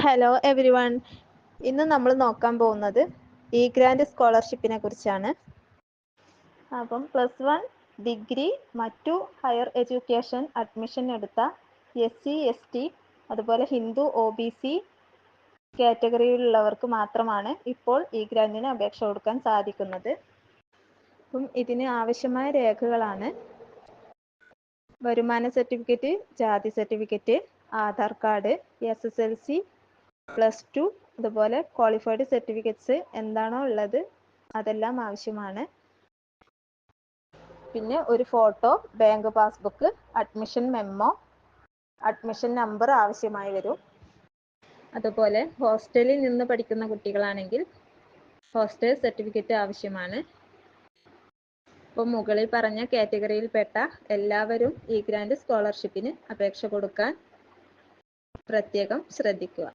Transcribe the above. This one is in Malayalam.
Hello every one. ഇന്ന് നമ്മൾ നോക്കാൻ പോകുന്നത് ഇ ഗ്രാൻഡ് സ്കോളർഷിപ്പിനെ കുറിച്ചാണ്. അപ്പം +1 ഡിഗ്രി മറ്റു ഹയർ എഡ്യൂക്കേഷൻ അഡ്മിഷൻ എടുത്ത SC/ST അതുപോലെ ഹിന്ദു OBC കാറ്റഗറിയിലുള്ളവർക്ക് മാത്രമാണ് ഇപ്പോൾ ഇ ഗ്രാൻഡിന് അപേക്ഷ കൊടുക്കാൻ സാധിക്കുന്നത്. അപ്പം ഇതിന് ആവശ്യമായ രേഖകളാണ് വരുമാന സർട്ടിഫിക്കറ്റ്, ജാതി സർട്ടിഫിക്കറ്റ്, ആധാർ കാർഡ്, SSLC, +2 അതുപോലെ ക്വാളിഫൈഡ് സർട്ടിഫിക്കറ്റ്സ് എന്താണോ ഉള്ളത് അതെല്ലാം ആവശ്യമാണ്. പിന്നെ ഒരു photo, bank passbook, admission memo, admission number ആവശ്യമായി വരും. അതുപോലെ ഹോസ്റ്റലിൽ നിന്ന് പഠിക്കുന്ന കുട്ടികളാണെങ്കിൽ ഹോസ്റ്റൽ സർട്ടിഫിക്കറ്റ് ആവശ്യമാണ്. അപ്പോൾ മുകളിൽ പറഞ്ഞ കാറ്റഗറിയിൽപ്പെട്ട എല്ലാവരും ഇ ഗ്രാൻഡ് സ്കോളർഷിപ്പിന് അപേക്ഷ കൊടുക്കാൻ പ്രത്യേകം ശ്രദ്ധിക്കുക.